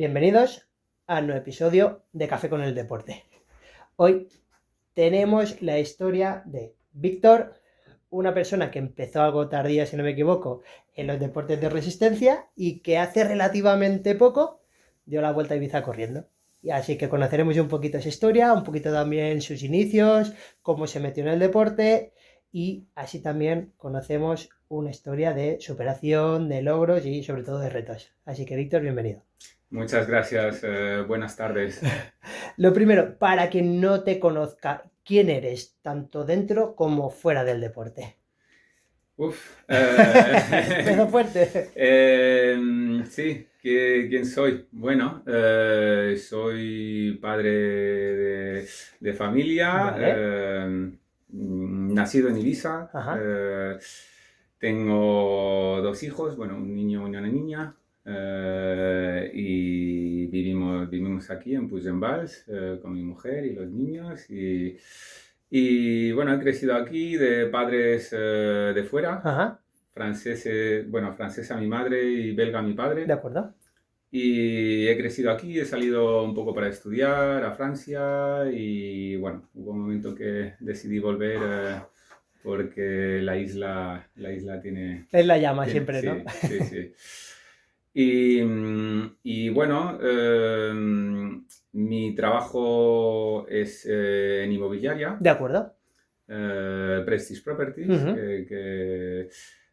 Bienvenidos a un nuevo episodio de Café con el Deporte. Hoy tenemos la historia de Víctor, una persona que empezó algo tardía, si no me equivoco, en los deportes de resistencia y que hace relativamente poco dio la vuelta a Ibiza corriendo. Y así que conoceremos un poquito esa historia, un poquito también sus inicios, cómo se metió en el deporte y así también conocemos una historia de superación, de logros y sobre todo de retos. Así que Víctor, bienvenido. Muchas gracias, buenas tardes. Lo primero, para quien no te conozca, ¿quién eres, tanto dentro como fuera del deporte? Uf, Empezó fuerte. sí, ¿quién soy? Bueno, soy padre de familia, Vale. nacido en Ibiza, Ajá. tengo dos hijos, bueno, un niño y una niña, y vivimos aquí en Puig-en-Vals con mi mujer y los niños. Y bueno, he crecido aquí de padres de fuera, Ajá. franceses, bueno, francesa mi madre y belga mi De padre. acuerdo. Y he crecido aquí, he salido un poco para estudiar a Francia y bueno, hubo un momento que decidí volver porque la isla tiene, Es la llama siempre, ¿no? sí, sí, sí. Y bueno, mi trabajo es en inmobiliaria, De acuerdo. Prestige Properties, Ujú. que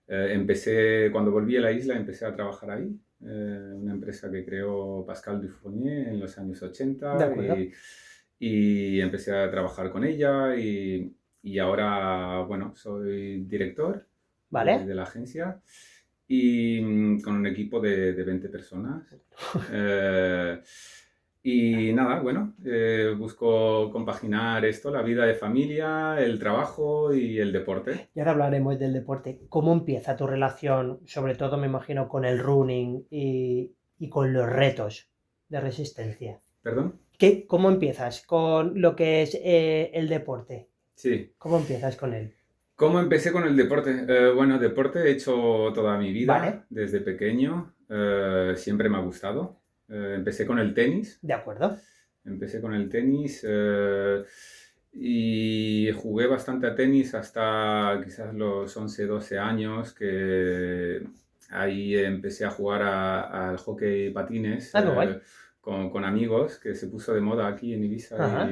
empecé, cuando volví a la isla, empecé a trabajar ahí, una empresa que creó Pascal Dufresnoy en los años De 80 acuerdo. y empecé a trabajar con ella y ahora, bueno, soy director de, Vale. de la agencia y con un equipo de 20 personas. Eh, y nada, bueno, busco compaginar esto, la vida de familia, el trabajo y el deporte. Y ahora hablaremos del deporte. ¿Cómo empieza tu relación, sobre todo me imagino, con el running y con los retos de resistencia? ¿Perdón? ¿Cómo empiezas con lo que es el deporte? Sí. ¿Cómo empiezas con él? ¿Cómo empecé con el deporte? Bueno, deporte he hecho toda mi vida, Vale. desde pequeño, siempre me ha gustado. Empecé con el tenis. De acuerdo. Empecé con el tenis y jugué bastante a tenis hasta quizás los 11 12 años, que ahí empecé a jugar al hockey patines Ah, qué guay. con amigos, que se puso de moda aquí en Ibiza Ajá.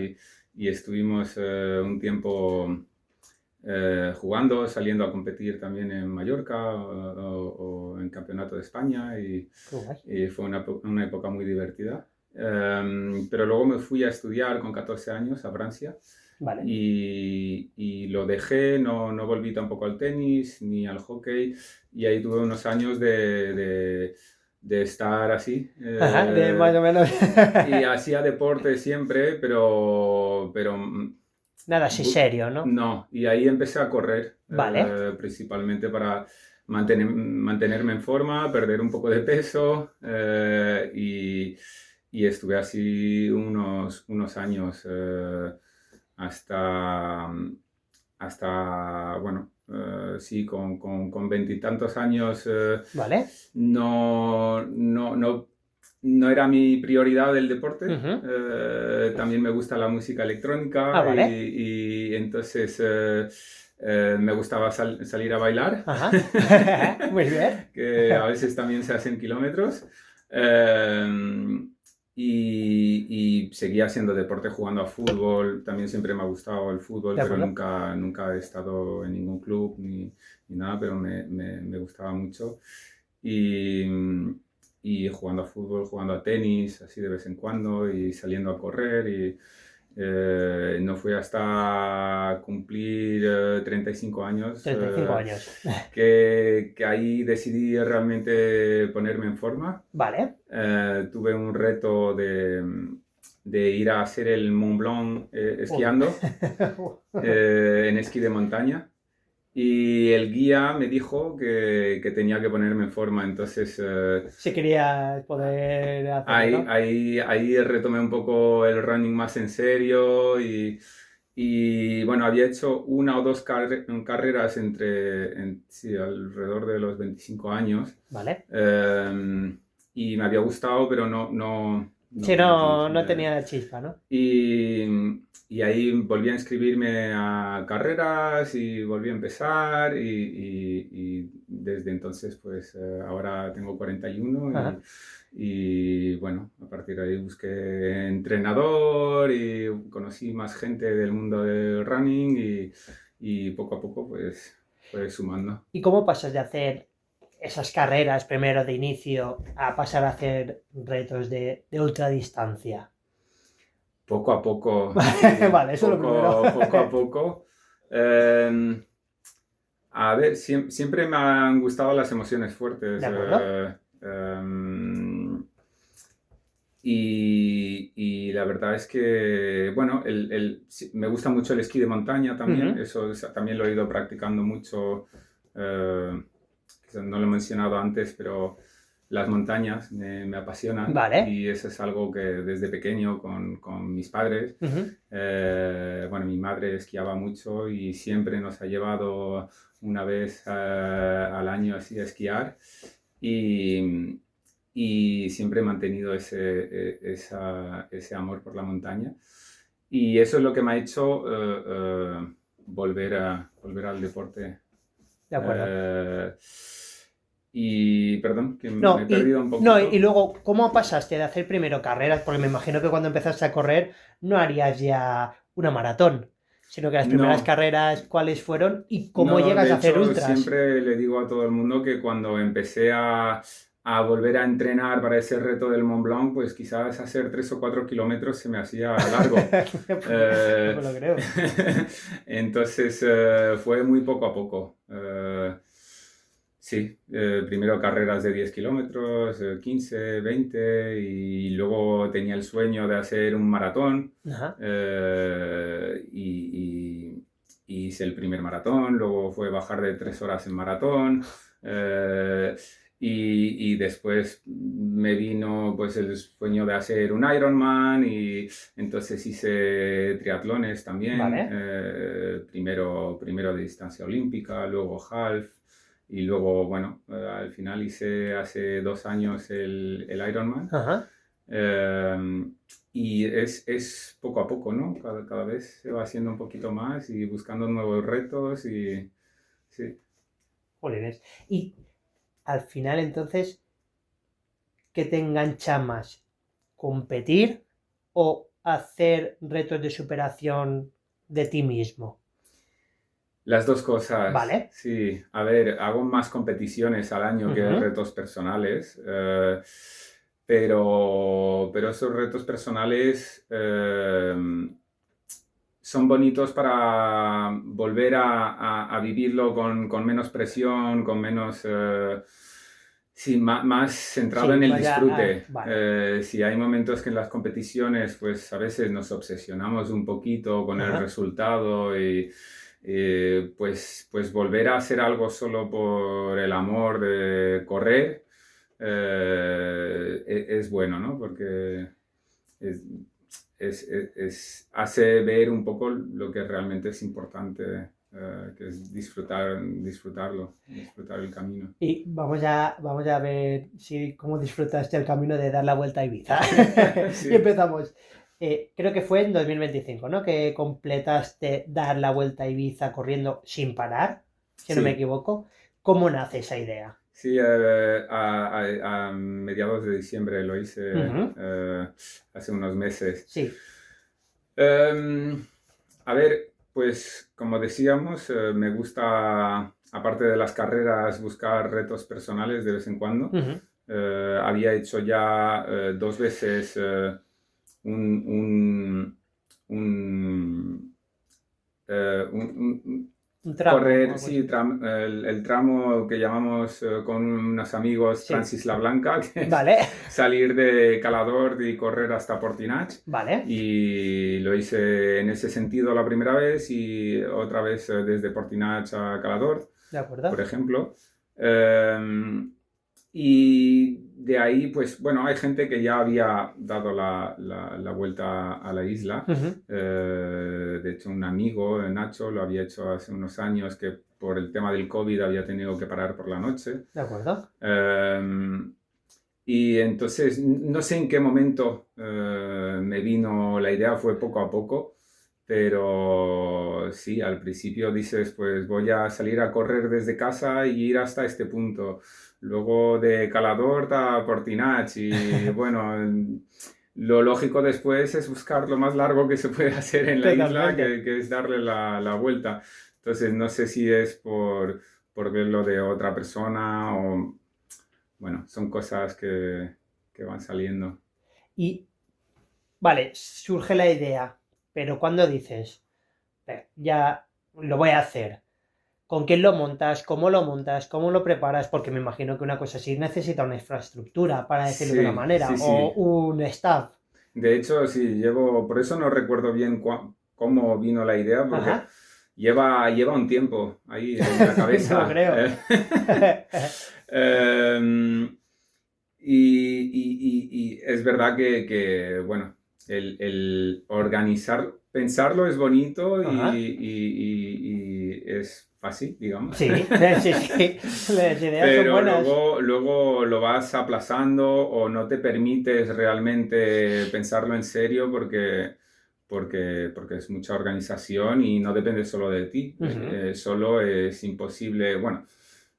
y estuvimos un tiempo jugando, saliendo a competir también en Mallorca o en Campeonato de España Qué guay. y fue una época muy divertida. Pero luego me fui a estudiar con 14 años a Francia Vale. y lo dejé, no volví tampoco al tenis ni al hockey y ahí tuve unos años de estar así. Ajá, de más o menos. Y hacía deporte siempre, pero Nada así serio, ¿no? no, y ahí empecé a correr, Vale. principalmente para mantenerme en forma, perder un poco de peso y estuve así unos años hasta, bueno, sí, con veintitantos años Vale. no era mi prioridad el deporte. Ujú. También me gusta la música Ah, electrónica vale. y entonces me gustaba salir a bailar, Ajá. Muy bien. que a veces también se hacen kilómetros. Eh, y seguía haciendo deporte jugando a fútbol. También siempre me ha gustado el fútbol, De pero acuerdo. nunca he estado en ningún club ni nada, pero me gustaba mucho. Y, y jugando a fútbol, jugando a tenis, así de vez en cuando, y saliendo a correr. Y no fue hasta cumplir 35 años 35 años. que ahí decidí realmente ponerme en forma. Vale. Tuve un reto de ir a hacer el Mont Blanc Joder. esquiando en esquí de montaña. Y el guía me dijo que tenía que ponerme en forma, entonces Si querías poder hacerlo, ahí, ¿no? ahí, ahí retomé un poco el running más en serio y bueno, había hecho una o dos carreras sí, alrededor de los 25 años. Vale. Eh, y me había gustado, pero Sí, vamos, no tenía chispa, ¿no? y, y ahí volví a inscribirme a carreras y volví a empezar y desde entonces pues ahora tengo 41 Ajá. y bueno, a partir de ahí busqué entrenador y conocí más gente del mundo del running y poco a poco pues fue sumando. ¿Y cómo pasas de hacer esas carreras primero de inicio a pasar a hacer retos de ultradistancia? Poco a poco, sí, Vale, eso es lo primero. poco a poco. Em, A ver, siempre me han gustado las emociones fuertes. ¿De acuerdo? Y la verdad es que, bueno, sí, me gusta mucho el esquí de montaña también. Ujú. Eso también lo he ido practicando mucho. eh, Quizás no lo he mencionado antes, pero las montañas me apasionan Vale. y eso es algo que desde pequeño con mis padres, Ujú. bueno, mi madre esquiaba mucho y siempre nos ha llevado una vez al año así a esquiar y, y siempre he mantenido ese amor por la montaña y eso es lo que me ha hecho volver al deporte. De acuerdo. Eh, y perdón, que me No, he perdido un no, y poquito. luego, ¿cómo pasaste de hacer primero carreras? Porque me imagino que cuando empezaste a correr no harías ya una maratón, sino que las primeras No, carreras, ¿cuáles fueron? ¿Y cómo no, llegas de a hacer hecho ultras? siempre le digo a todo el mundo que cuando empecé a volver a entrenar para ese reto del Mont Blanc, pues quizás hacer 3 o 4 kilómetros se me hacía largo. No Eh, me lo creo. entonces fue muy poco a poco. Sí, primero carreras de 10 kilómetros, 15, 20 y luego tenía el sueño de hacer un maratón Ajá. eh, y hice el primer maratón, luego fue bajar de 3 horas en maratón eh, y después me vino pues el sueño de hacer un Ironman y entonces hice triatlones también, Vale. primero de distancia olímpica, luego half. Y luego, bueno, al final hice hace 2 años el Ironman. Ajá. Eh, y es poco a poco, ¿no? Cada vez se va haciendo un poquito más y buscando nuevos retos y sí. Jolines. Y al final, entonces, ¿qué te engancha más? ¿Competir o hacer retos de superación de ti mismo? Las dos cosas, Vale. sí. A ver, hago más competiciones al año que Ujú. retos personales, pero esos retos personales son bonitos para volver a vivirlo con menos presión, con menos... sí, más centrado Sí, en el vaya. disfrute. Vale. Si hay momentos que en las competiciones, pues a veces nos obsesionamos un poquito con el Ajá. resultado y pues volver a hacer algo solo por el amor de correr es bueno, ¿no? Porque es, hace ver un poco lo que realmente es importante, que es disfrutar el camino. Y vamos a ver si cómo disfrutaste el camino de dar la vuelta a Ibiza. Y Sí, empezamos. Creo que fue en 2025, ¿no? Que completaste dar la vuelta a Ibiza corriendo sin parar, si no me sí, equivoco. ¿Cómo nace esa idea? sí, a mediados de diciembre lo hice Ujú. hace unos meses. Sí. Em, a ver, pues como decíamos, me gusta, aparte de las carreras, buscar retos personales de vez en cuando. Ujú. Había hecho ya 2 veces un, un, un, Un tramo, correr, algo sí, así. el tramo que llamamos con unos amigos Sí. Transisla Blanca, que es Vale. salir de Calador y correr hasta Portinach. Vale. Y lo hice en ese sentido la primera vez y otra vez desde Portinach a Calador, De por acuerdo. ejemplo. Y de ahí, pues bueno, hay gente que ya había dado la vuelta a la isla. Ujú. De hecho, un amigo, Nacho, lo había hecho hace unos años que por el tema del COVID había tenido que parar por la noche. De acuerdo. Eh, Y entonces no sé en qué momento me vino la idea, fue poco a poco, pero sí, al principio dices, pues voy a salir a correr desde casa y ir hasta este punto. Luego de Calador a Portinach y bueno, lo lógico después es buscar lo más largo que se puede hacer en la isla, Totalmente. que es darle la vuelta. Entonces no sé si es por verlo de otra persona o bueno, son cosas que van saliendo. Y, vale, surge la idea, pero cuando dices, ya lo voy a hacer, ¿con quién lo montas? ¿Cómo lo montas? ¿Cómo lo preparas? Porque me imagino que una cosa así necesita una infraestructura, para decirlo de una Sí, manera, sí, o sí. un staff. De hecho, sí, por eso no recuerdo bien cómo vino la idea, porque Ajá. lleva un tiempo ahí en la Me lo cabeza. creo. Em, y es verdad bueno, el organizar, pensarlo es bonito Ajá. y es fácil, digamos. Sí, sí, sí. Las ideas son Pero buenas. luego lo vas aplazando o no te permites realmente pensarlo en serio porque es mucha organización y no depende solo de ti. Ujú. Solo es imposible. Bueno,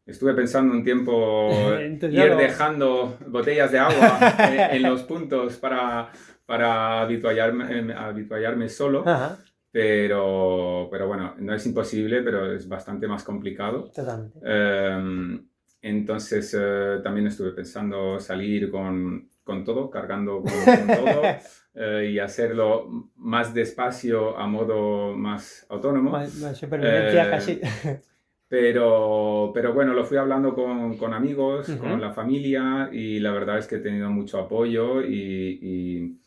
estuve pensando un tiempo Entonces ya ir lo... dejando botellas de agua en los puntos para habituallarme solo. Ajá, Pero bueno, no es imposible, pero es bastante más complicado. totalmente. Entonces también estuve pensando salir con todo, cargando con todo y hacerlo más despacio a modo más autónomo. Más supervivencia Eh, casi. pero bueno, lo fui hablando con amigos, con Ujú. la familia y la verdad es que he tenido mucho apoyo y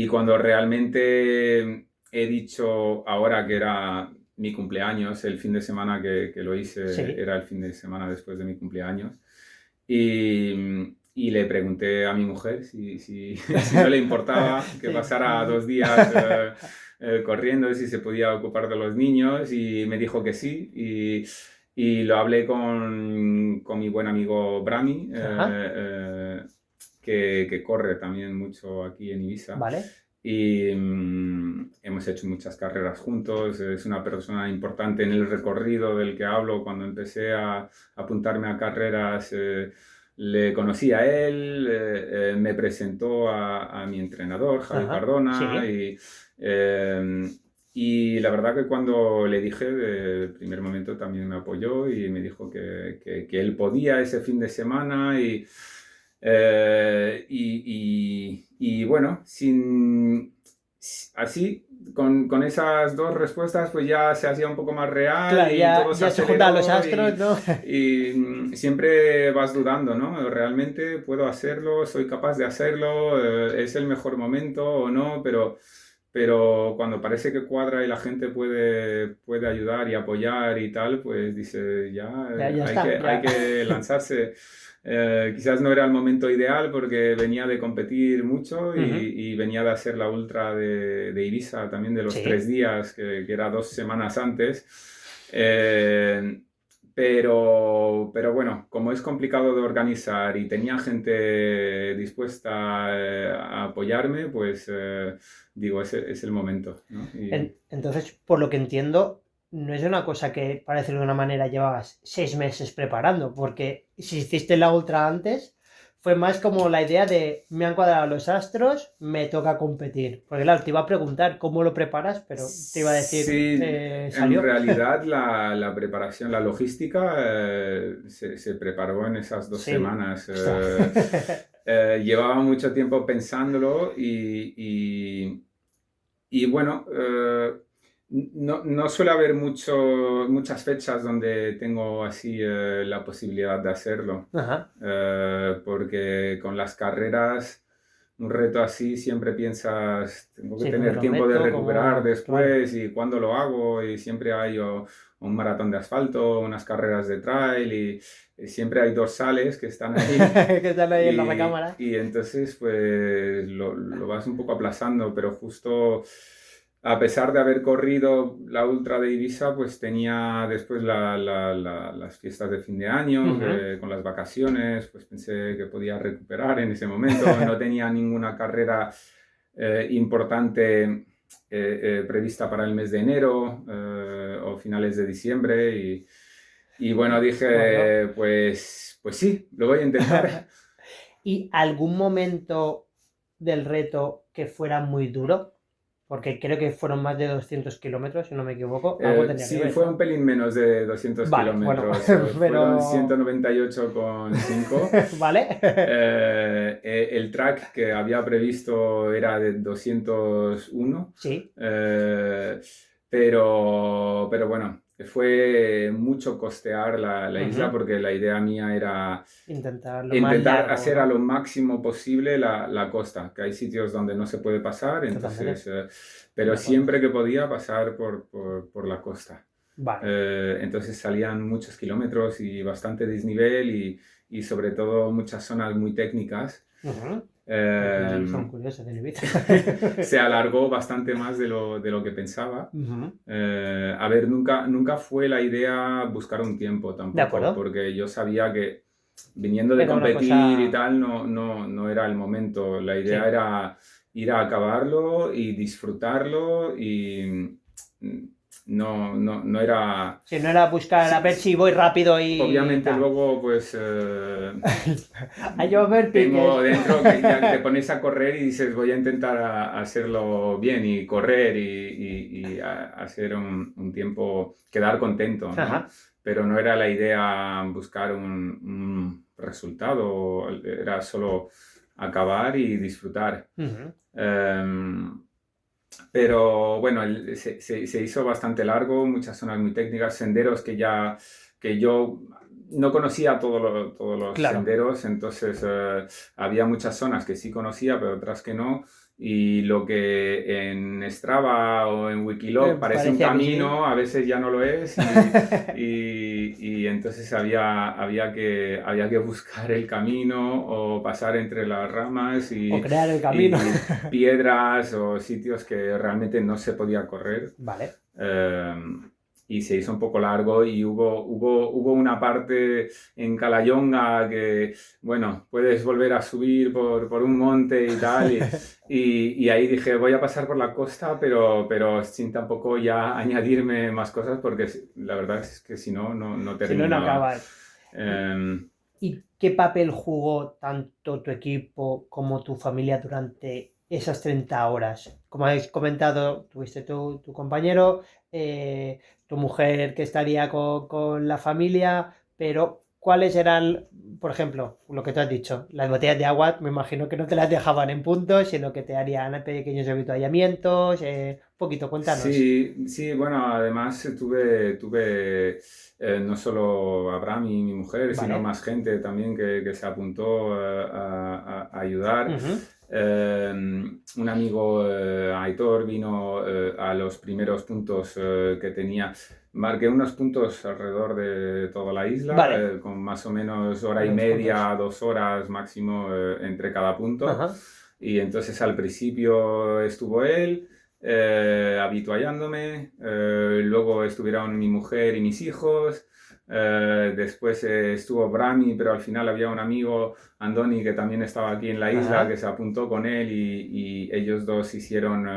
cuando realmente he dicho ahora que era mi cumpleaños, el fin de semana que lo hice Sí, era el fin de semana después de mi cumpleaños y le pregunté a mi mujer si no le importaba que sí. pasara 2 días corriendo, si se podía ocupar de los niños y me dijo que sí y lo hablé con mi buen amigo Brami, Ajá, que corre también mucho aquí en Ibiza. vale. Y hemos hecho muchas carreras juntos. Es una persona importante en el recorrido del que hablo. Cuando empecé a apuntarme a carreras, le conocí a él, me presentó a mi entrenador, Javi Ajá, Cardona, sí. eh, y la verdad que cuando le dije, de primer momento también me apoyó y me dijo que él podía ese fin de semana y bueno, así, con esas dos respuestas, pues ya se hacía un poco más real Claro, y ya, todo se ya se juntan los aceleró astros, ¿no? siempre vas dudando, ¿no? ¿Realmente puedo hacerlo? ¿Soy capaz de hacerlo? ¿Es el mejor momento o no? Pero cuando parece que cuadra y la gente puede ayudar y apoyar y tal, pues dice, ya Ya, ya hay está, hay ya. que lanzarse. Quizás no era el momento ideal porque venía de competir mucho Ujú. y venía de hacer la ultra de Ibiza también de los Sí. 3 días, que era 2 semanas antes. Eh, pero bueno, como es complicado de organizar y tenía gente dispuesta a apoyarme, pues digo, es el momento, ¿no? Entonces, por lo que entiendo, no es una cosa que, para decirlo de una manera, llevabas 6 meses preparando, porque si hiciste la ultra antes, fue más como la idea de me han cuadrado los astros, me toca competir. Porque claro, te iba a preguntar cómo lo preparas, pero te iba a decir, Sí, en salió. realidad la preparación, la logística se preparó en esas dos Sí, semanas. ostras. Llevaba mucho tiempo pensándolo y bueno, no suele haber muchas fechas donde tengo así la posibilidad de hacerlo, Ajá. porque con las carreras, un reto así siempre piensas, tengo que Sí, ¿dónde tener lo tiempo de meto? recuperar Como, claro. después y cuándo lo hago y siempre hay o un maratón de asfalto, unas carreras de trail y siempre hay dorsales que están ahí. Que están ahí en la recámara. Y entonces, pues lo vas un poco aplazando, pero justo a pesar de haber corrido la ultra de Ibiza, pues tenía después las fiestas de fin de año, Ujú. con las vacaciones, pues pensé que podía recuperar en ese momento. No tenía ninguna carrera importante prevista para el mes de enero o finales de diciembre y bueno, Bueno. dije, pues sí, lo voy a intentar. ¿Y algún momento del reto que fuera muy duro? Porque creo que fueron más de 200 kilómetros, si no me equivoco. Algo tenía que Sí, ver, fue un ¿no? pelín menos de 200 Vale, bueno, kilómetros, fueron pero... 198,5. ¿Vale? El track que había previsto era de 201, Sí. eh, pero bueno, fue mucho costear la isla Ujú. porque la idea mía era Intentar lo más intentar largo, hacer a ¿no? lo máximo posible la costa, que hay sitios donde no se puede pasar, entonces, Totalmente. pero De acuerdo. siempre que podía pasar por la costa. Vale. Entonces salían muchos kilómetros y bastante desnivel y sobre todo muchas zonas muy técnicas. Ujú. Aquí son Eh, curiosos en Ibiza. Se alargó bastante más de lo que pensaba. Ujú. A ver, nunca fue la idea buscar un tiempo De tampoco, acuerdo. porque yo sabía que viniendo de Era una competir y cosa... tal, no era el momento. La idea Sí. era ir a acabarlo y disfrutarlo y no era... Si no era buscar a Sí, ver si voy rápido y obviamente tal. luego pues Hay que ver piques. tengo dentro que ya te pones a correr y dices voy a intentar hacerlo bien y correr y hacer un tiempo, quedar contento, ¿no? Ajá. Pero no era la idea buscar un resultado, era solo acabar y disfrutar. Ujú. Em, pero bueno, se hizo bastante largo, muchas zonas muy técnicas, senderos que yo no conocía todos los Claro. senderos, entonces había muchas zonas que sí conocía, pero otras que no. Y lo que en Strava o en Wikiloc parece un Parecía que sí. camino, a veces ya no lo es. Y entonces había que buscar el camino o pasar entre las ramas O crear el camino. y piedras o sitios que realmente no se podía correr. Vale. Eh, y se hizo un poco largo y hubo una parte en Calayonga que, bueno, puedes volver a subir por un monte y tal. Y ahí dije, voy a pasar por la costa, pero sin tampoco ya añadirme más cosas porque la verdad es que si no, no Si no, no terminaba. acabas. ¿Y, Eh, y qué papel jugó tanto tu equipo como tu familia durante esas 30 horas? Como habéis comentado, tuviste tu compañero, tu mujer que estaría con la familia, pero ¿cuáles eran, por ejemplo, lo que tú has dicho? Las botellas de agua, me imagino que no te las dejaban en puntos, sino que te harían pequeños avituallamientos. Un poquito, cuéntanos. Sí, sí, bueno, además tuve no solo Abraham y mi mujer, sino Vale. más gente también que se apuntó a ayudar. Ujú. Un amigo, Aitor, vino a los primeros puntos que tenía. Marqué unos puntos alrededor de toda la isla, Vale. con más o menos hora y Unos media, cuantos. 2 horas máximo entre cada punto. Ajá. Y entonces al principio estuvo él habituallándome, luego estuvieron mi mujer y mis hijos, después estuvo Brami, pero al final había un amigo, Andoni, que también estaba aquí en la isla, que Ajá. se apuntó con él y ellos dos hicieron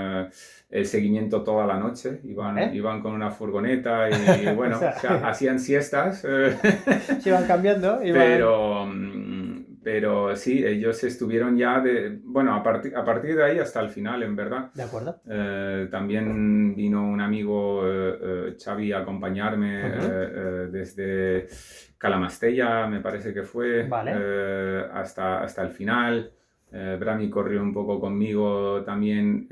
el seguimiento toda la noche, Vale. iban con una furgoneta y O bueno, o sea, sea, hacían siestas. se iban cambiando, iban. Pero sí, ellos estuvieron ya bueno, a partir de ahí hasta el final, en verdad. De acuerdo. También vino un amigo, Xavi, a acompañarme Ujú. desde Calamastella, me parece que fue, Vale. hasta el final. Brami corrió un poco conmigo también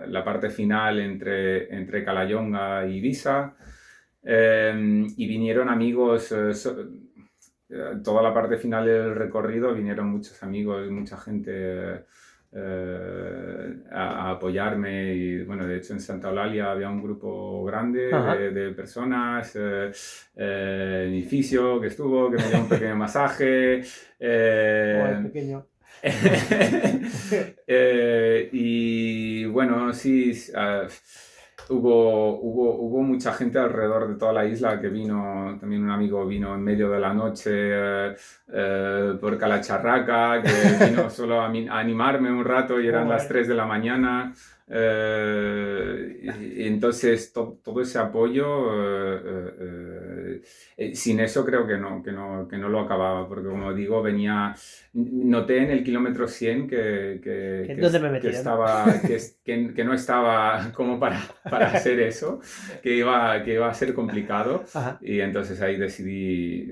la parte final entre Calallonga y Ibiza. Y vinieron amigos, toda la parte final del recorrido vinieron muchos amigos, mucha gente a apoyarme y bueno, de hecho en Santa Eulalia había un grupo grande Ajá. de personas, mi fisio que estuvo, que me dio un pequeño masaje. O el eh, pequeño. y bueno, sí, hubo mucha gente alrededor de toda la isla que vino, también un amigo vino en medio de la noche por Calacharraca, que vino solo a animarme un rato y eran las 3 de la mañana. Y entonces todo ese apoyo, sin eso creo que no lo acababa, porque como digo, noté en el kilómetro 100 ¿Dónde me he metido, que no estaba como para hacer eso, que iba a ser complicado. Ajá. Y entonces ahí decidí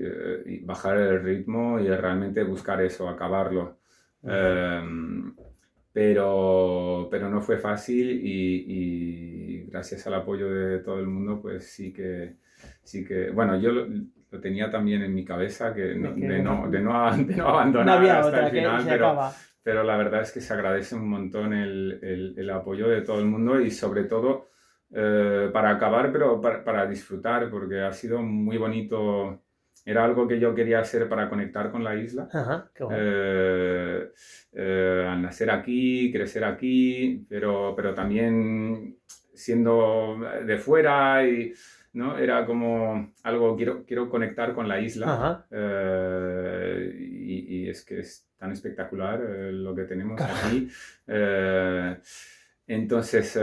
bajar el ritmo y realmente buscar eso, acabarlo. Pero no fue fácil y gracias al apoyo de todo el mundo, pues sí que, bueno, yo lo tenía también en mi cabeza de no abandonar No había hasta otra, el final, que se acaba. pero la verdad es que se agradece un montón el apoyo de todo el mundo y sobre todo para acabar, pero para disfrutar, porque ha sido muy bonito. Era algo que yo quería hacer para conectar con la isla. Ajá, qué guay. Al nacer aquí, crecer aquí, pero también siendo de fuera y, ¿no? Era como algo, quiero conectar con la isla. Ajá. Y es que es tan espectacular lo que tenemos Claro. aquí. Entonces,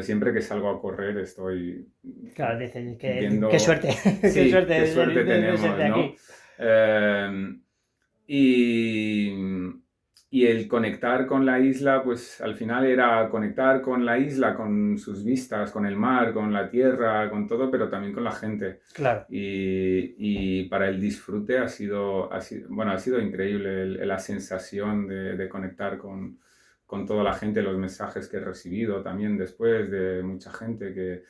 siempre que salgo a correr estoy Claro, dicen que viendo... qué suerte, Sí, qué suerte de ser tenemos, de ¿no? aquí. Y el conectar con la isla, pues al final era conectar con la isla, con sus vistas, con el mar, con la tierra, con todo, pero también con la gente. Claro. Y para el disfrute ha sido increíble la sensación de conectar con toda la gente, los mensajes que he recibido también después de mucha gente que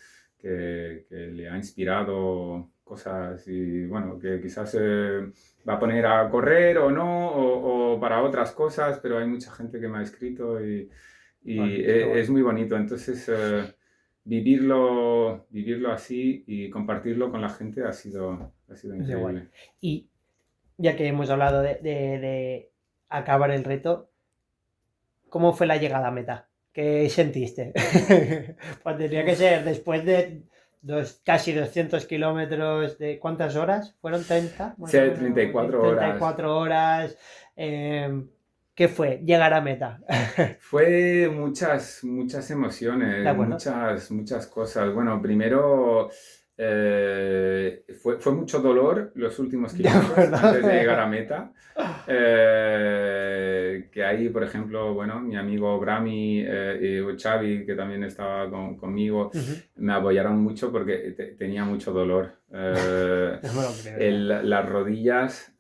le ha inspirado cosas y bueno, que quizás va a poner a correr o no, o para otras cosas, pero hay mucha gente que me ha escrito y Bueno, es muy bonito. Entonces, vivirlo así y compartirlo con la gente ha sido increíble. Y ya que hemos hablado de acabar el reto, ¿cómo fue la llegada a meta? ¿Qué sentiste? Pues tendría que ser después de casi 200 kilómetros de... ¿Cuántas horas? ¿Fueron 30? Sí, 34 horas. 34 horas. ¿Qué fue? Llegar a meta. Fue muchas emociones, ¿De acuerdo? muchas cosas. Bueno, primero fue mucho dolor los últimos kilómetros antes de llegar a meta. Que ahí, por ejemplo, bueno, mi amigo Brami y Xavi, que también estaba conmigo, me apoyaron mucho porque tenía mucho dolor. Las rodillas.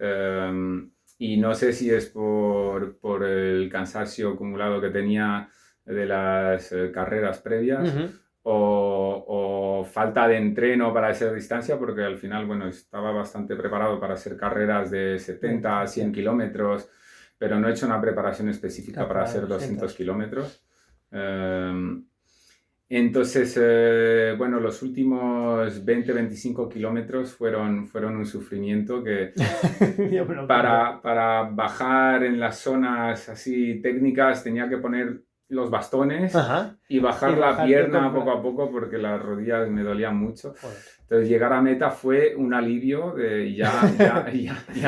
Y no sé si es por el cansancio acumulado que tenía de las carreras previas o falta de entreno para esa distancia, porque al final, bueno, estaba bastante preparado para hacer carreras de 70 a 100 kilómetros, pero no he hecho una preparación específica para hacer 200 kilómetros. Entonces, bueno, los últimos 20-25 kilómetros fueron un sufrimiento que para bajar en las zonas así técnicas tenía que poner los bastones y bajar la pierna poco a poco porque las rodillas me dolían mucho. Entonces, llegar a meta fue un alivio de ya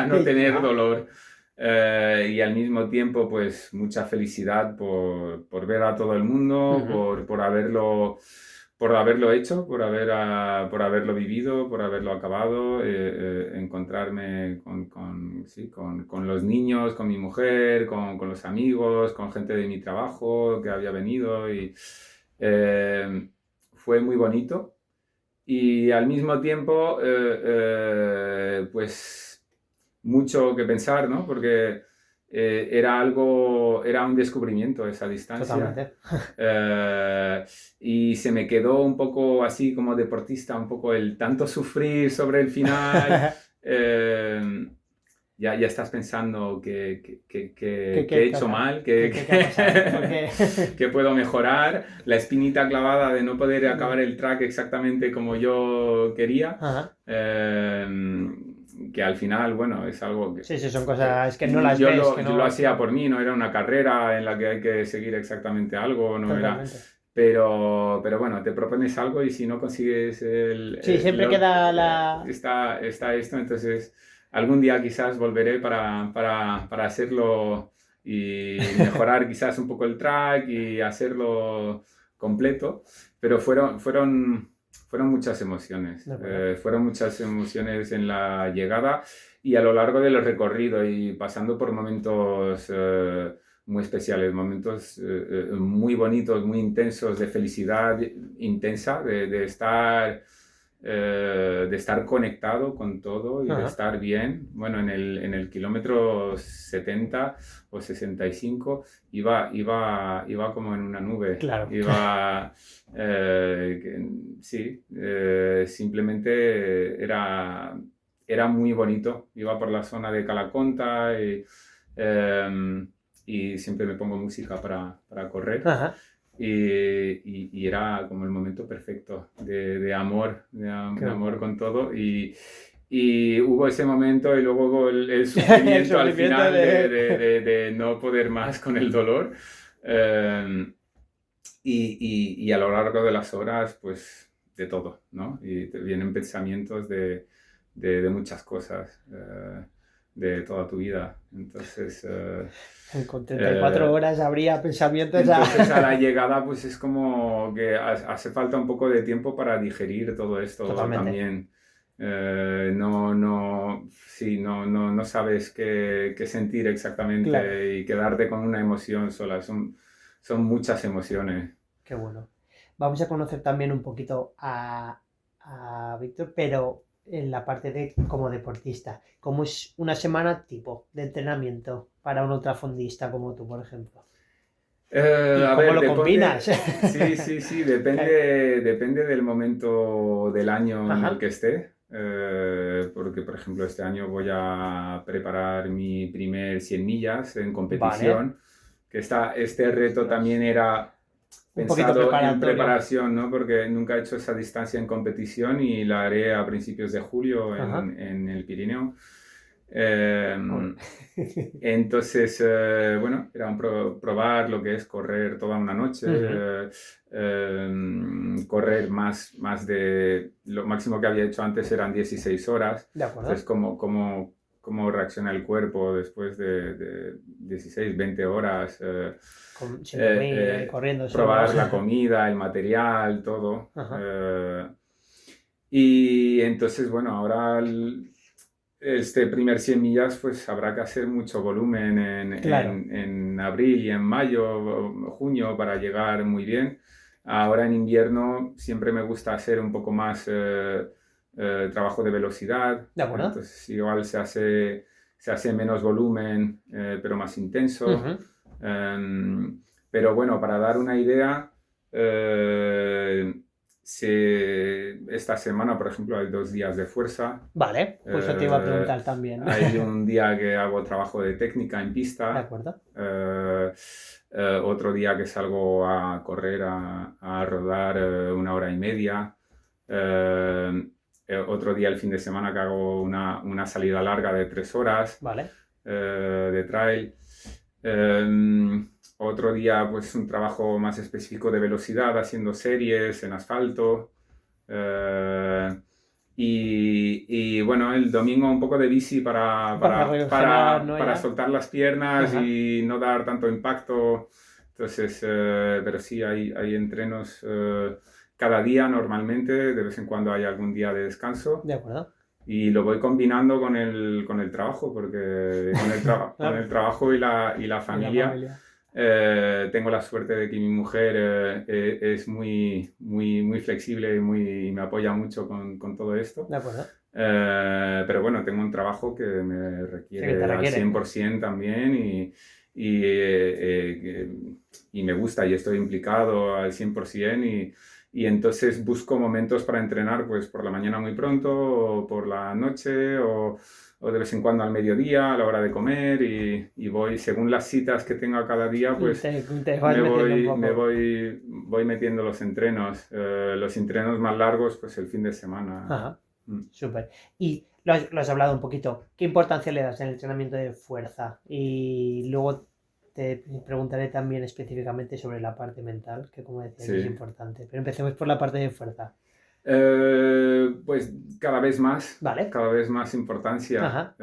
no tener dolor. Y al mismo tiempo, pues mucha felicidad por ver a todo el mundo, por haberlo hecho, por haberlo vivido, por haberlo acabado, encontrarme con los niños, con mi mujer, con los amigos, con gente de mi trabajo que había venido y fue muy bonito. Y al mismo tiempo, pues mucho que pensar, ¿no? Porque era un descubrimiento esa distancia. Y se me quedó un poco así como deportista, un poco el tanto sufrir sobre el final. Ya estás pensando que he hecho mal, que puedo mejorar, la espinita clavada de no poder acabar el track exactamente como yo quería. que al final, bueno, es algo que... Sí, sí, son cosas que no las ves, que yo no... lo hacía por mí, no era una carrera en la que hay que seguir exactamente algo, no era... Totalmente. Pero bueno, te propones algo y si no consigues Sí, siempre queda la... está esto, entonces algún día quizás volveré para hacerlo y mejorar quizás un poco el track y hacerlo completo, pero fueron muchas emociones, De acuerdo. fueron muchas emociones en la llegada y a lo largo del recorrido y pasando por momentos muy especiales, momentos muy bonitos, muy intensos, de felicidad intensa, de estar conectado con todo y de Ajá, estar bien. Bueno, en el kilómetro 70 o 65 iba como en una nube. claro. Iba, sí, simplemente era muy bonito. Iba por la zona de Calaconta y siempre me pongo música para correr. Ajá, Y era como el momento perfecto de amor, qué de amor bueno. con todo. Y hubo ese momento y luego hubo el El sufrimiento al sufrimiento final de... de no poder más con el dolor. Eh, y a lo largo de las horas, pues de todo, ¿no? Y te vienen pensamientos de muchas cosas, de toda tu vida. Entonces, Con 34 eh, horas habría pensamientos entonces a la a... llegada, pues es como que hace falta un poco de tiempo para digerir todo esto Totalmente. también. Sí, no sabes qué sentir Claro, exactamente y quedarte con una emoción sola. Son muchas emociones. qué bueno. Vamos a conocer también un poquito a Víctor, pero en la parte de como deportista. ¿Cómo es una semana tipo de entrenamiento para un ultrafondista como tú, por ejemplo? ¿Y A cómo ver, lo combinas? depende, sí, depende del momento del año en el Ajá, que esté, porque por ejemplo este año voy a preparar mi primer 100 millas en vale. competición, que este reto Ostras. también era Un poquito pensado en preparatorio. preparación, ¿no? Porque nunca he hecho esa distancia en competición y la haré a principios de julio Ajá. en el Pirineo. Eh, Hombre. entonces, bueno, era probar lo que es correr toda una noche, Ujú. correr más de lo máximo que había hecho antes eran 16 horas. De Entonces, acuerdo. cómo reacciona el cuerpo después de 16, 20 horas? Sin dormir, corriendo solo. Probar la comida, el material, todo. Ajá. Y entonces, bueno, ahora este primer 100 millas, pues habrá que hacer mucho volumen Claro. en abril y en mayo, o junio para llegar muy bien. Ahora en invierno siempre me gusta hacer un poco más trabajo de velocidad, De acuerdo. entonces igual se hace menos volumen, pero más intenso. Ujú. Pero bueno, para dar una idea, eh, esta semana, por ejemplo, hay 2 días de fuerza. Vale, justo te iba a Eh, preguntar también. Hay un día que hago trabajo de técnica en De pista. acuerdo. Otro día que salgo a correr, a rodar 1 hora y media. Eh, Otro día el fin de semana que hago una salida larga de 3 horas Vale. de trail. Eh, Otro día pues un trabajo más específico de velocidad haciendo series en asfalto. Eh, y bueno, el domingo un poco de bici Para regenerar, ¿no? para Ya. soltar las piernas Ajá. y no dar tanto impacto. Entonces, pero sí, hay entrenos cada día normalmente, de vez en cuando hay algún día de descanso. De acuerdo. Y lo voy combinando con el trabajo, porque con el Claro. trabajo y la Y la familia familia. tengo la suerte de que mi mujer es muy flexible y me apoya mucho con todo esto. De acuerdo. Pero bueno, tengo un trabajo que me Sí, que te requiere al requiere. 100% también y me gusta y estoy implicado al 100% y entonces busco momentos para entrenar pues por la mañana muy pronto o por la noche o de vez en cuando al mediodía, a la hora de comer y voy, según las citas que tenga cada día, pues Te vas metiendo un poco. voy metiendo los entrenos más largos, pues el fin de semana. Ajá. Mm. Súper. Y lo has hablado un poquito. ¿Qué importancia le das en el entrenamiento de fuerza? Y luego te preguntaré también específicamente sobre la parte mental, que como decías es Sí. importante. Pero empecemos por la parte de fuerza. Pues ¿Vale? cada vez más importancia. Ajá.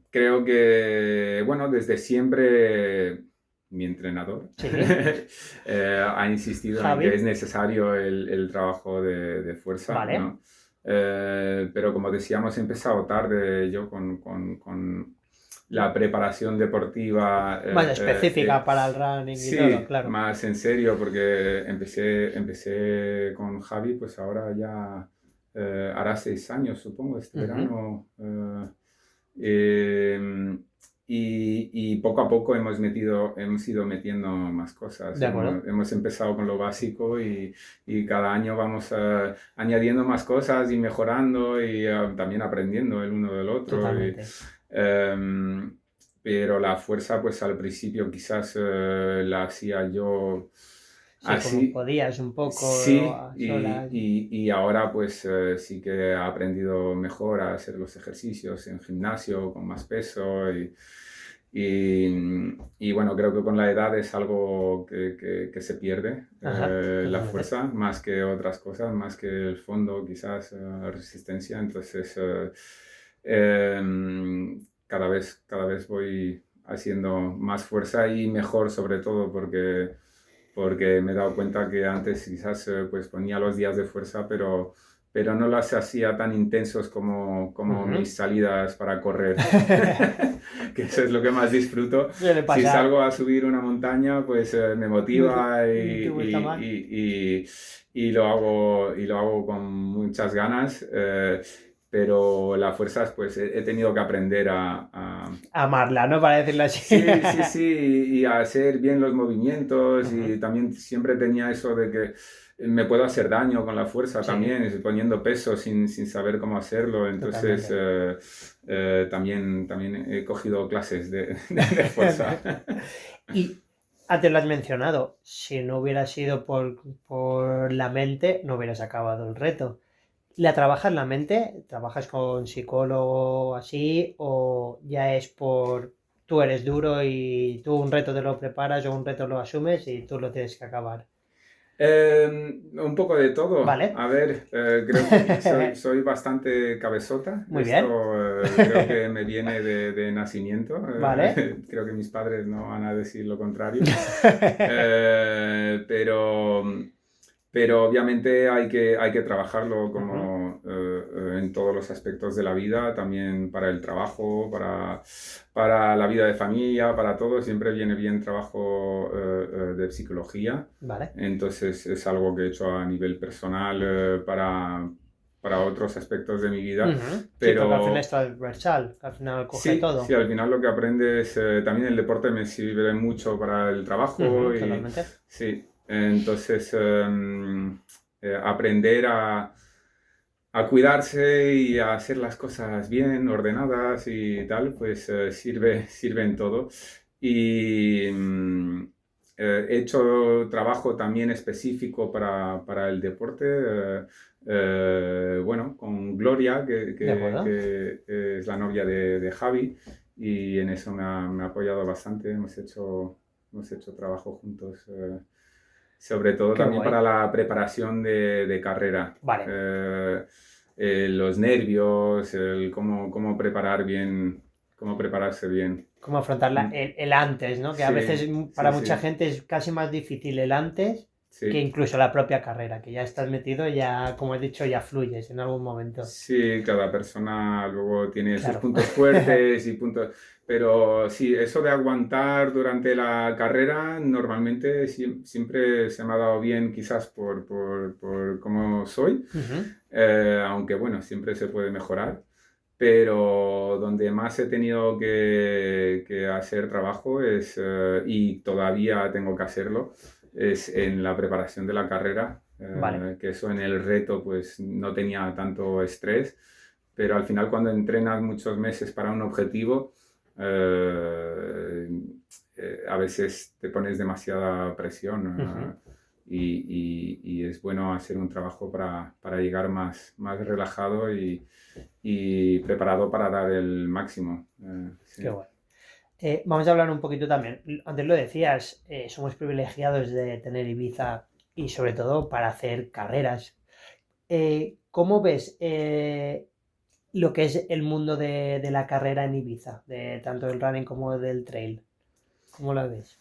Creo que, bueno, desde siempre mi entrenador Sí. ha insistido en que es Javi. necesario el trabajo de fuerza, Vale. ¿no? Pero como decíamos, he empezado tarde yo con la preparación deportiva. Más específica para el running y todo, Sí, claro. más en serio, porque empecé con Javi, pues ahora ya hará 6 años, supongo, este Ujú. verano. Eh, y poco a poco hemos ido metiendo más cosas. De acuerdo. Hemos empezado con lo básico y cada año vamos añadiendo más cosas y mejorando y también aprendiendo el uno del otro. Totalmente. Em, pero la fuerza, pues al principio quizás la hacía yo Sí, como así, podías un poco sí, a solas. y ahora pues sí que he aprendido mejor a hacer los ejercicios en gimnasio con más peso y bueno, creo que con la edad es algo que se pierde, Ajá, la totalmente. fuerza, más que otras cosas, más que el fondo, quizás resistencia. Entonces, cada vez voy haciendo más fuerza y mejor sobre todo porque me he dado cuenta que antes quizás pues ponía los días de fuerza, pero no las hacía tan intensos como Ujú. mis salidas para correr, que eso es lo que más disfruto. Suele Si pasar. salgo a subir una montaña, pues me motiva ¿Te gusta más? y lo hago con muchas ganas. Pero las fuerzas, pues he tenido que aprender Amarla, ¿no? Para decirlo así. Sí, sí, sí, y hacer bien los movimientos y también siempre tenía eso de que me puedo hacer daño con la fuerza Sí, también, poniendo peso sin saber cómo hacerlo. Entonces, totalmente. también he cogido clases de fuerza. Y antes lo has mencionado, si no hubiera sido por la mente, no hubieras acabado el reto. ¿La trabajas la mente? ¿Trabajas con psicólogo así? ¿O ya es por tú eres duro y tú un reto te lo preparas o un reto lo asumes y tú lo tienes que acabar? Un poco de todo. ¿Vale? A ver, creo que soy bastante cabezota. Muy bien. Esto creo que me viene de nacimiento. ¿Vale? Creo que mis padres no van a decir lo contrario. Pero obviamente hay que trabajarlo Ujú. como en todos los aspectos de la vida, también para el trabajo, para la vida de familia, para todo. Siempre viene bien trabajo de psicología. Vale. Entonces es algo que he hecho a nivel personal para otros aspectos de mi vida. Ujú. Sí, porque al final es Pero transversal, al final coge sí, sí, todo. al final lo que aprendes, también el deporte me sirve mucho para el trabajo Ujú, y totalmente. sí, entonces aprender a cuidarse y a hacer las cosas bien, ordenadas y tal, pues sirve en todo. Y he hecho trabajo también específico para el deporte, bueno, con Gloria, De acuerdo. que es la novia de Javi, y en eso me ha apoyado bastante. Hemos hecho trabajo juntos. Sobre todo Qué también para guay. la preparación de carrera. Vale. Eh, los nervios, cómo preparar bien, cómo prepararse bien. Cómo afrontar Mm, el antes, ¿no? Que a Sí, veces para sí, mucha sí, gente es casi más difícil el antes que sí. incluso la propia carrera, que ya estás metido, ya, como he dicho, ya fluyes en algún momento. Sí, cada persona luego tiene sus Claro. puntos fuertes y puntos, pero sí, eso de aguantar durante la carrera normalmente siempre se me ha dado bien, quizás por cómo soy, Ujú. aunque bueno, siempre se puede mejorar, pero donde más he tenido que hacer trabajo y todavía tengo que hacerlo, es en la preparación de la carrera, Vale. que eso en el reto pues no tenía tanto estrés, pero al final cuando entrenas muchos meses para un objetivo, eh, a veces te pones demasiada presión. Ujú. y es bueno hacer un trabajo para llegar más relajado y preparado para dar el máximo. Sí. Qué guay. Vamos a hablar un poquito también. Antes lo decías, somos privilegiados de tener Ibiza y sobre todo para hacer carreras. ¿Cómo ves lo que es el mundo de la carrera en Ibiza, de tanto del running como del trail? ¿Cómo lo ves?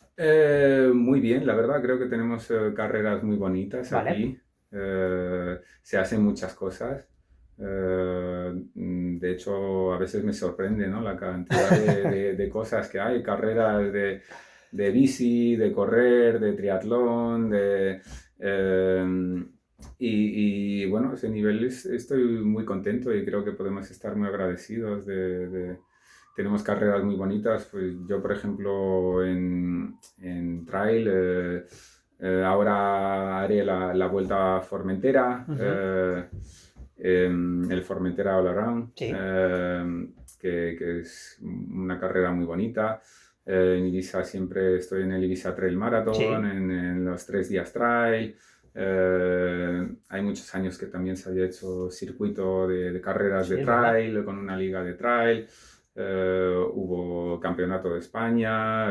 Muy bien, la verdad, creo que tenemos carreras muy bonitas Vale. aquí. Se hacen muchas cosas. De hecho, a veces me sorprende, ¿no? La cantidad de cosas que hay, carreras de bici, de correr, de triatlón, bueno, ese nivel estoy muy contento y creo que podemos estar muy agradecidos tenemos carreras muy bonitas. Pues yo, por ejemplo, en trail, ahora haré la vuelta a Formentera, el Formentera All Around, Sí, que es una carrera muy bonita. En Ibiza siempre estoy en el Ibiza Trail Marathon, sí, en los 3 días trail. Hay muchos años que también se había hecho circuito de carreras sí, de es verdad. trail, con una liga de trail. Hubo campeonato de España.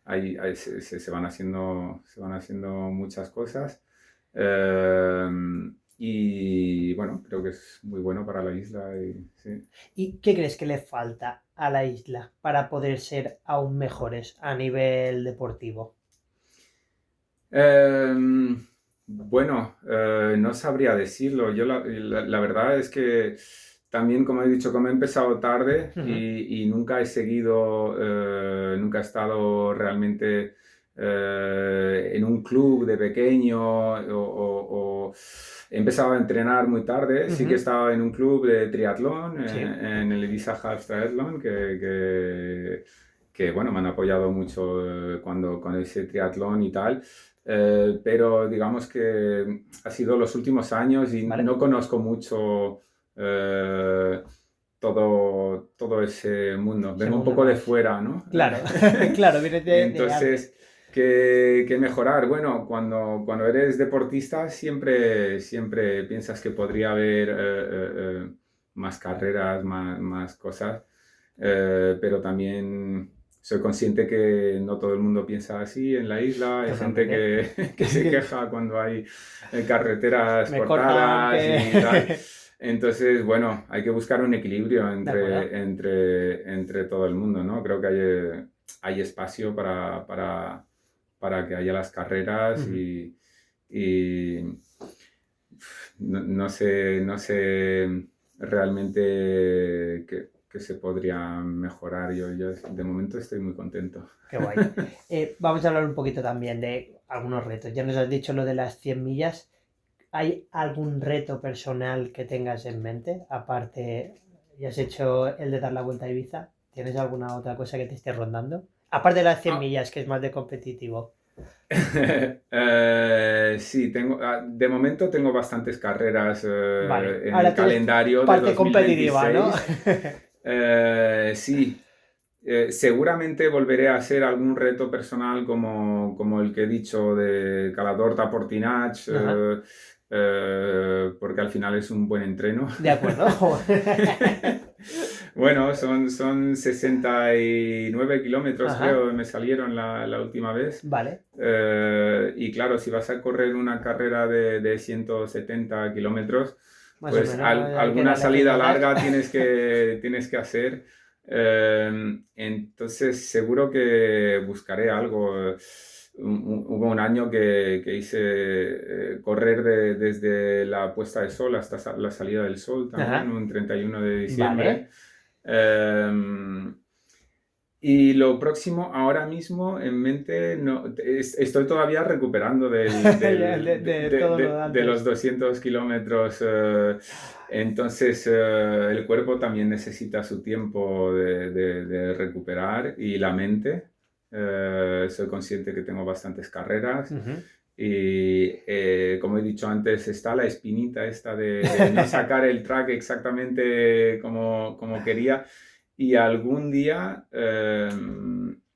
Se van haciendo muchas cosas. Eh, y bueno, creo que es muy bueno para la isla. Sí. ¿Y qué crees que le falta a la isla para poder ser aún mejores a nivel deportivo? Bueno, no sabría decirlo. Yo la verdad es que también, como he dicho, como he empezado tarde Ujú, y nunca he seguido, nunca he estado realmente en un club de pequeño o he empezado a entrenar muy tarde. Sí que he ujú, estado en un club de triatlón, sí, en el Ibiza Half Triathlon, que bueno, me han apoyado mucho cuando con ese triatlón y tal. Pero digamos que ha sido los últimos años y vale. no conozco mucho eh, todo ese mundo. Vengo un Segundo poco de más. fuera, ¿no? Claro, claro, vienes de antes. Entonces, ¿qué mejorar? Bueno, cuando eres deportista siempre piensas que podría haber más carreras, más cosas, pero también soy consciente que no todo el mundo piensa así en la isla. Hay gente Totalmente. que se queja cuando hay carreteras Me cortan cortadas que... y tal. Entonces, bueno, hay que buscar un equilibrio De acuerdo. entre todo el mundo, ¿no? Creo que hay espacio para que haya las carreras Ujú. y no sé realmente qué se podría mejorar. Yo de momento estoy muy contento. Qué guay. Vamos a hablar un poquito también de algunos retos. Ya nos has dicho lo de las 100 millas. ¿Hay algún reto personal que tengas en mente? Aparte, ya has hecho el de dar la vuelta a Ibiza. ¿Tienes alguna otra cosa que te esté rondando? Aparte de las 100 Ah, millas, que es más de competitivo. sí, de momento tengo bastantes carreras Vale, en el ahora tienes calendario de parte competitiva, ¿no? 2026. Sí, seguramente volveré a hacer algún reto personal como el que he dicho de Caladorta Portinach, Ajá, porque al final es un buen entreno. de acuerdo. Bueno, son 69 kilómetros, Ajá, creo, me salieron la última vez. vale, Y claro, si vas a correr una carrera de 170 kilómetros, más o pues menos, hay que alguna darle salida 100 larga tienes que hacer. Entonces, seguro que buscaré algo. Hubo un año que hice correr desde la puesta de sol hasta la salida del sol también, Ajá, un 31 de diciembre. vale. Eh, y lo próximo, ahora mismo en mente, no, estoy todavía recuperando De todo lo de de los antes. 200 kilómetros. Entonces, el cuerpo también necesita su tiempo de recuperar y la mente. Soy consciente que tengo bastantes carreras. Ujú. Y como he dicho antes, está la espinita esta de no sacar el track exactamente como quería. Y algún día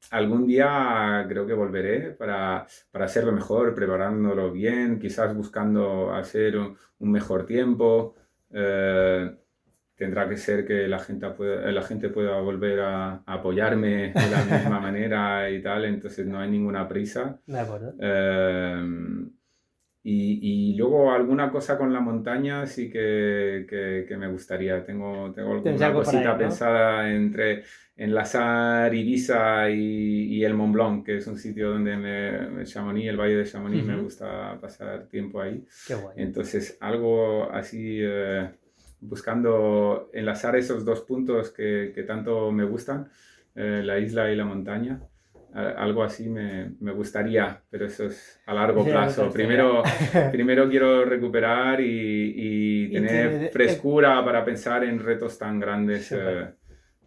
algún día creo que volveré para hacerlo mejor, preparándolo bien, quizás buscando hacer un mejor tiempo. Eh, Tendrá que ser que la gente pueda volver a apoyarme de la misma manera y tal, entonces no hay ninguna prisa. De acuerdo. Eh, y luego alguna cosa con la montaña sí que me gustaría. Tengo Tienes alguna algo para cosita ahí, ¿no? pensada entre enlazar Ibiza y el Mont Blanc, que es un sitio donde Chamonix, el Valle de Chamonix, me Ujú. gusta pasar tiempo ahí. Qué guay. Entonces, algo así, buscando enlazar esos dos puntos que tanto me gustan, la isla y la montaña. Algo así me gustaría, pero eso es a largo Esa es otra plazo. historia. Primero quiero recuperar y Y tener tienes... frescura para pensar en retos tan grandes, Súper.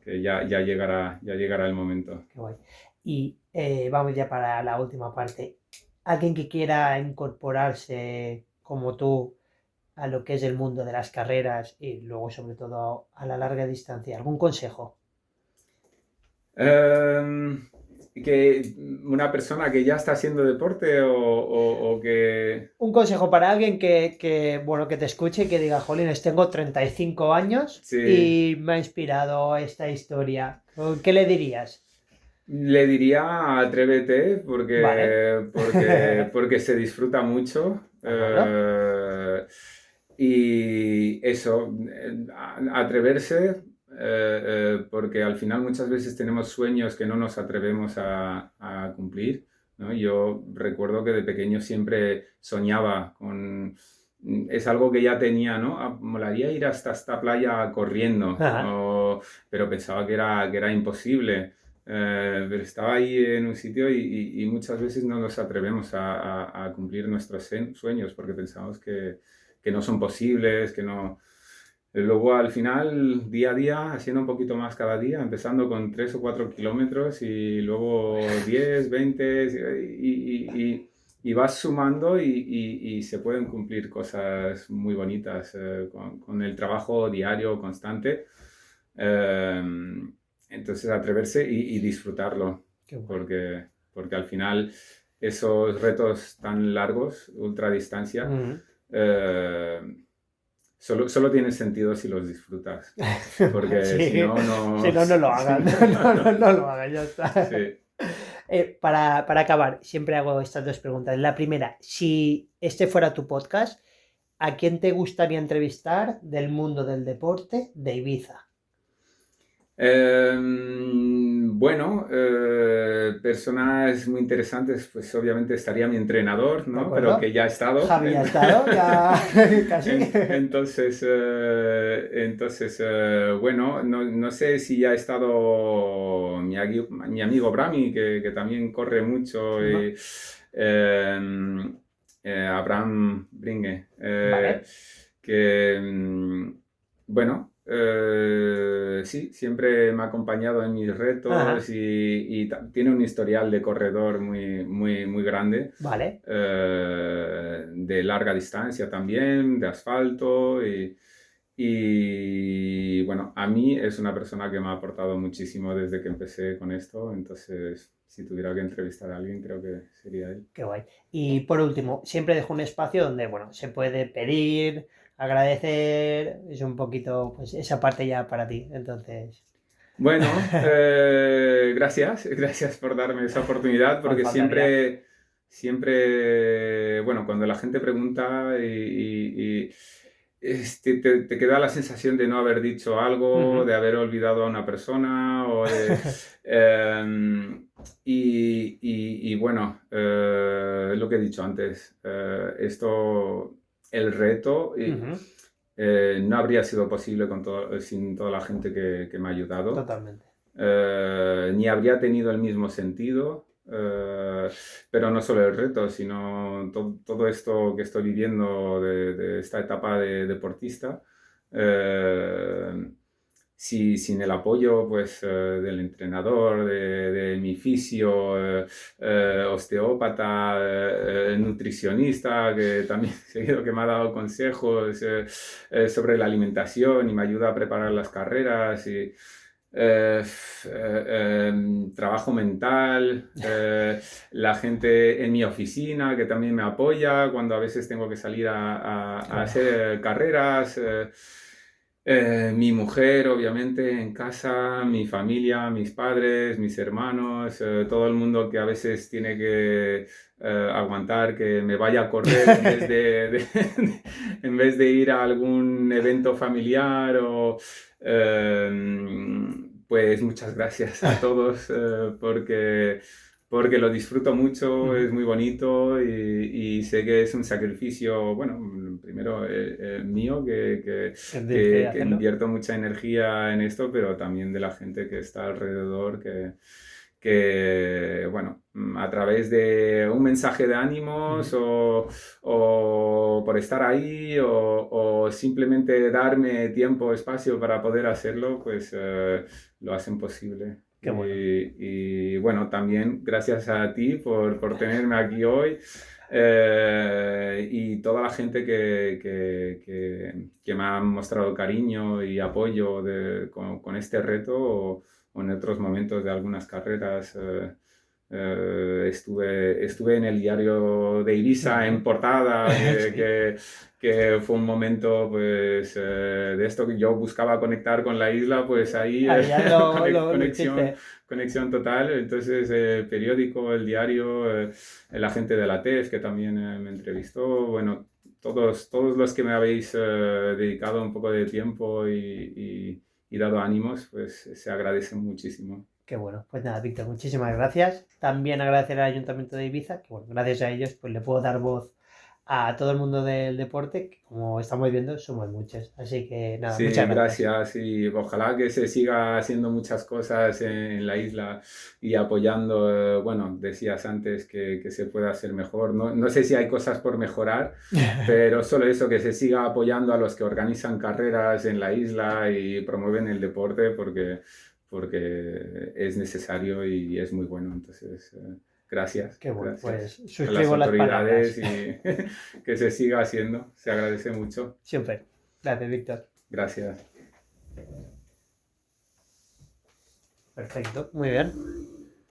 que ya llegará el momento. Qué guay. Y vamos ya para la última parte. Alguien que quiera incorporarse como tú a lo que es el mundo de las carreras y luego sobre todo a la larga distancia, ¿algún consejo? Em, que una persona que ya está haciendo deporte o que... Un consejo para alguien bueno, que te escuche y que diga, jolines, tengo 35 años Sí, y me ha inspirado esta historia. ¿Qué le dirías? le diría atrévete Vale. porque se disfruta mucho. ¿De acuerdo? Y eso, atreverse, porque al final muchas veces tenemos sueños que no nos atrevemos a cumplir, ¿no? Yo recuerdo que de pequeño siempre soñaba con... Es algo que ya tenía, ¿no? Ah, molaría ir hasta esta playa corriendo, Ajá. pero pensaba que era imposible. Pero estaba ahí en un sitio y muchas veces no nos atrevemos a cumplir nuestros sueños porque pensamos que no son posibles, que no... Luego al final, día a día, haciendo un poquito más cada día, empezando con 3 o 4 kilómetros y luego 10, 20 y vas sumando y se pueden cumplir cosas muy bonitas, con el trabajo diario constante. Eh, entonces atreverse y disfrutarlo, Qué guay. porque al final esos retos tan largos, ultradistancia, Mm. eh, solo tienen sentido si los disfrutas, porque si Sí, no, si no... no, no lo hagan. No, no, no, no lo hagan, ya está. Sí. Para acabar, siempre hago estas dos preguntas. La primera, si este fuera tu podcast, ¿a quién te gustaría entrevistar del mundo del deporte de Ibiza? Bueno, personas muy interesantes, pues obviamente estaría mi entrenador, ¿De ¿no? Pero que acuerdo? ya ha estado. Javi ya ha estado, ya casi. Bueno, no sé si ya ha estado mi amigo Brami, que también corre mucho, No. y, Abraham Bringe, Vale. que, bueno, sí, siempre me ha acompañado en mis retos Ajá. y tiene un historial de corredor muy grande, Vale. de larga distancia también, de asfalto bueno, a mí es una persona que me ha aportado muchísimo desde que empecé con esto, entonces si tuviera que entrevistar a alguien creo que sería él. Qué guay. Y por último, siempre dejo un espacio donde, bueno, se puede pedir, agradecer, es un poquito, pues esa parte ya para ti. Entonces, Bueno, gracias por darme esa oportunidad, porque faltaría. siempre, bueno, cuando la gente pregunta te queda la sensación de no haber dicho algo, Ujú. de haber olvidado a una persona o de... em, bueno, lo que he dicho antes, el reto... Ujú. no habría sido posible sin toda la gente que me ha ayudado. Totalmente. Ni habría tenido el mismo sentido, pero no solo el reto, sino todo esto que estoy viviendo de esta etapa de deportista. eh, sin el apoyo pues, del entrenador, de mi fisio, osteópata, nutricionista, que también seguido que me ha dado consejos sobre la alimentación y me ayuda a preparar las carreras. trabajo mental, la gente en mi oficina que también me apoya cuando a veces tengo que salir a Claro. hacer carreras, mi mujer obviamente en casa, mi familia, mis padres, mis hermanos, todo el mundo que a veces tiene que aguantar que me vaya a correr en vez en vez de ir a algún evento familiar o... Pues muchas gracias a todos porque lo disfruto mucho, es Ujú. muy bonito y sé que es un sacrificio, bueno, primero mío, Que tienes que que hacerlo. invierto mucha energía en esto, pero también de la gente que está alrededor, que bueno, a través de un mensaje de ánimos Ujú. o por estar ahí o simplemente darme tiempo, espacio para poder hacerlo, pues lo hacen posible. Qué bueno. Y bueno, también gracias a ti por tenerme aquí hoy y toda la gente que me ha mostrado cariño y apoyo con este reto o en otros momentos de algunas carreras. Estuve en el diario de Ibiza en Ujú. portada, Sí. que fue un momento pues, de esto que yo buscaba conectar con la isla, pues ahí Ahí ya lo conexión, hiciste. conexión total. Entonces, el periódico, el diario, el agente de la TEF que también me entrevistó, bueno, todos los que me habéis dedicado un poco de tiempo y dado ánimos, pues se agradecen muchísimo. Qué bueno. Pues nada, Víctor, muchísimas gracias. También agradecer al Ayuntamiento de Ibiza, que bueno, gracias a ellos pues le puedo dar voz a todo el mundo del deporte, que como estamos viendo somos muchos. Así que nada, muchas Sí, gracias. gracias y ojalá que se siga haciendo muchas cosas en la isla y apoyando, bueno, decías antes que se puede hacer mejor. No, no sé si hay cosas por mejorar, pero solo eso, que se siga apoyando a los que organizan carreras en la isla y promueven el deporte porque es necesario y es muy bueno. Entonces, gracias, Qué bueno, pues gracias a las suscribo las autoridades palabras. y que se siga haciendo. Se agradece mucho. Siempre. Gracias, Víctor. Gracias. Perfecto, muy bien.